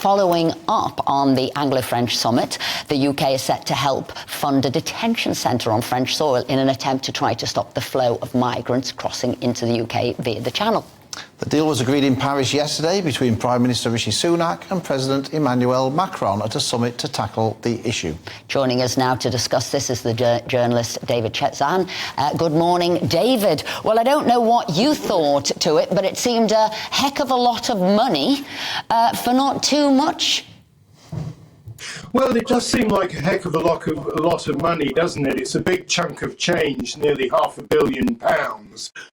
following up on the Anglo-French summit, the UK is set to help fund a detention centre on French soil in an attempt to try to stop the flow of migrants crossing into the UK via the Channel. The deal was agreed in Paris yesterday between Prime Minister Rishi Sunak and President Emmanuel Macron at a summit to tackle the issue. Joining us now to discuss this is the journalist David Chazan. Good morning, David. Well, I don't know what you thought to it, but it seemed a heck of a lot of money for not too much. Well, it does seem like a heck of a lot of money, doesn't it? It's a big chunk of change, nearly £500 million,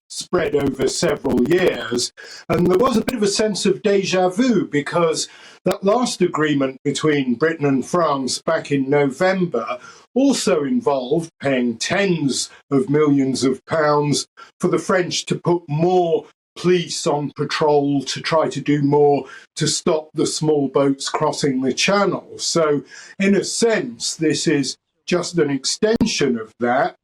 spread over several years. And there was a bit of a sense of déjà vu, because that last agreement between Britain and France back in November also involved paying tens of millions of pounds for the French to put more police on patrol to try to do more to stop the small boats crossing the Channel. So, in a sense, this is just an extension of that.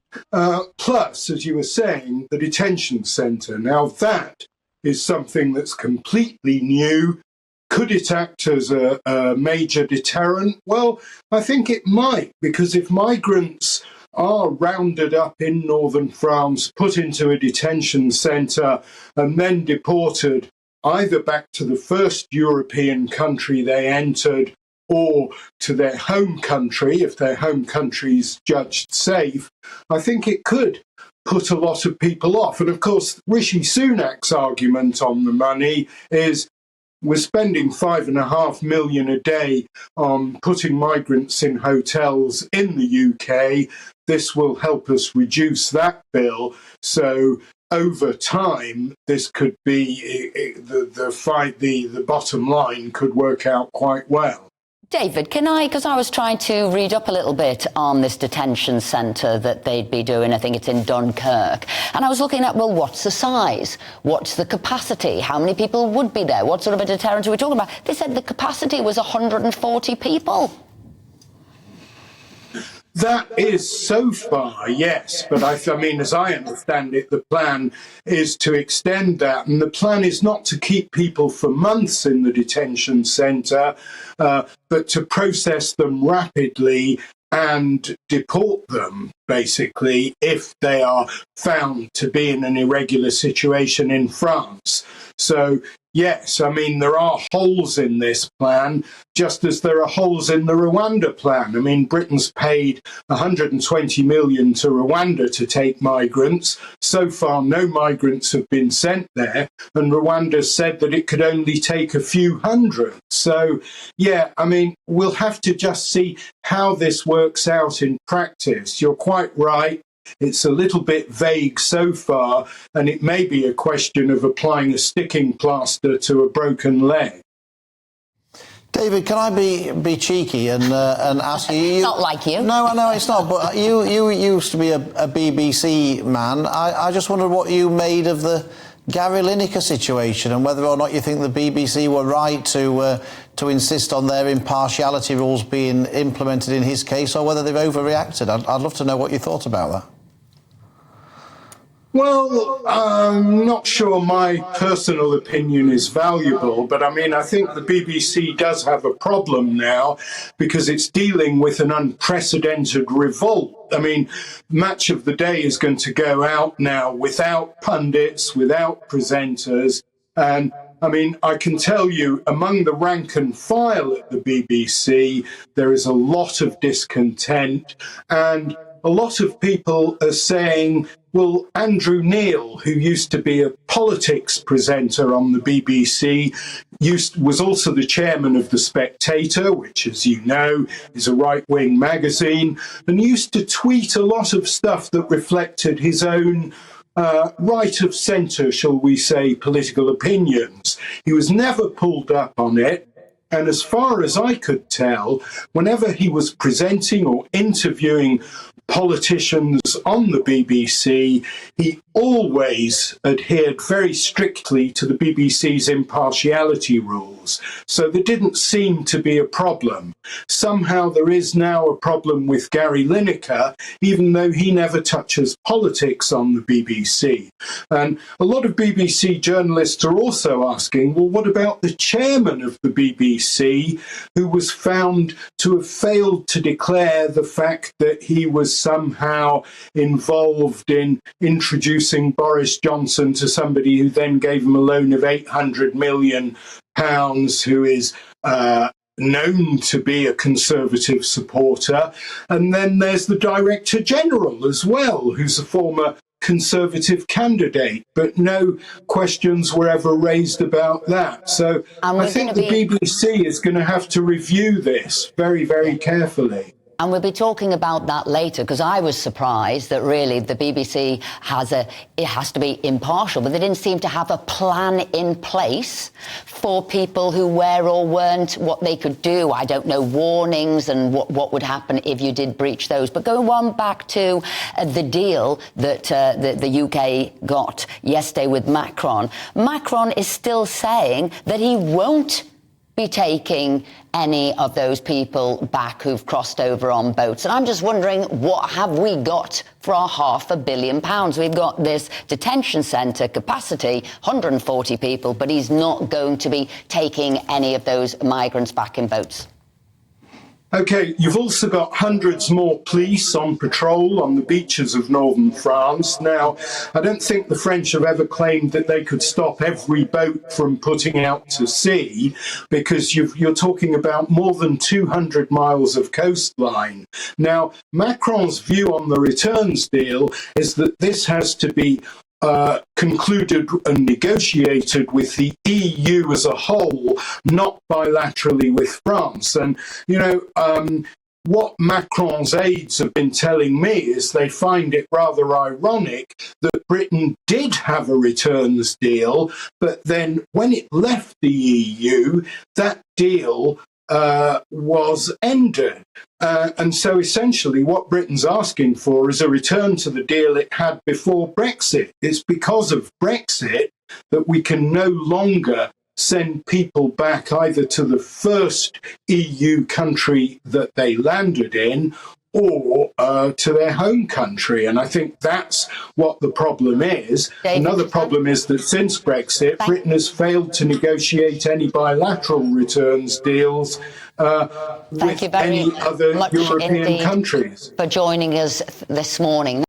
Plus, as you were saying, the detention centre. Now, that is something that's completely new. Could it act as a major deterrent? Well, I think it might, because if migrants are rounded up in northern France, put into a detention centre and then deported either back to the first European country they entered or to their home country, if their home country is judged safe, I think it could put a lot of people off. And of course, Rishi Sunak's argument on the money is we're spending £5.5 million a day on putting migrants in hotels in the UK. This will help us reduce that bill. So over time, this could be the bottom line could work out quite well. David, because I was trying to read up a little bit on this detention centre that they'd be doing, I think it's in Dunkirk, and I was looking at, well, what's the size? What's the capacity? How many people would be there? What sort of a deterrent are we talking about? They said the capacity was 140 people. That is so far, yes, but I mean, as I understand it, the plan is to extend that, and the plan is not to keep people for months in the detention centre, but to process them rapidly and deport them, basically, if they are found to be in an irregular situation in France. So, yes, I mean, there are holes in this plan, just as there are holes in the Rwanda plan. I mean, Britain's paid £120 million to Rwanda to take migrants. So far, no migrants have been sent there, and Rwanda said that it could only take a few hundred. So, yeah, I mean, we'll have to just see how this works out in practice. You're quite right. It's a little bit vague so far, and it may be a question of applying a sticking plaster to a broken leg. David, can I be cheeky and ask you? It's not like you. No, I know it's not. But you used to be a BBC man. I just wondered what you made of the Gary Lineker situation and whether or not you think the BBC were right to insist on their impartiality rules being implemented in his case, or whether they've overreacted. I'd love to know what you thought about that. Well, I'm not sure my personal opinion is valuable, but I mean, I think the BBC does have a problem now because it's dealing with an unprecedented revolt. I mean, Match of the Day is going to go out now without pundits, without presenters, and I mean, I can tell you, among the rank and file at the BBC, there is a lot of discontent, and a lot of people are saying, well, Andrew Neil, who used to be a politics presenter on the BBC, was also the chairman of The Spectator, which, as you know, is a right-wing magazine, and used to tweet a lot of stuff that reflected his own right of centre, shall we say, political opinions. He was never pulled up on it. And as far as I could tell, whenever he was presenting or interviewing politicians on the BBC, he always adhered very strictly to the BBC's impartiality rules. So there didn't seem to be a problem. Somehow there is now a problem with Gary Lineker, even though he never touches politics on the BBC. And a lot of BBC journalists are also asking, well, what about the chairman of the BBC, who was found to have failed to declare the fact that he was somehow involved in introducing Boris Johnson to somebody who then gave him a loan of £800 million, who is known to be a Conservative supporter. And then there's the Director General as well, who's a former Conservative candidate, but no questions were ever raised about that. So I think the BBC is going to have to review this very, very carefully. And we'll be talking about that later, because I was surprised that really the BBC has to be impartial, but they didn't seem to have a plan in place for people who were or weren't, what they could do. I don't know, warnings and what would happen if you did breach those. But going on back to the deal that the UK got yesterday with Macron, Macron is still saying that he won't be taking any of those people back who've crossed over on boats. And I'm just wondering, what have we got for our £500 million? We've got this detention centre capacity, 140 people, but he's not going to be taking any of those migrants back in boats. OK, you've also got hundreds more police on patrol on the beaches of northern France. Now, I don't think the French have ever claimed that they could stop every boat from putting out to sea, because you're talking about more than 200 miles of coastline. Now, Macron's view on the returns deal is that this has to be concluded and negotiated with the EU as a whole, not bilaterally with France. And, you know, what Macron's aides have been telling me is they find it rather ironic that Britain did have a returns deal, but then when it left the EU, that deal was ended. And so essentially what Britain's asking for is a return to the deal it had before Brexit. It's because of Brexit that we can no longer send people back either to the first EU country that they landed in or to their home country. And I think that's what the problem is. Another problem is that since Brexit, Britain has failed to negotiate any bilateral returns deals with any other European countries. For joining us this morning.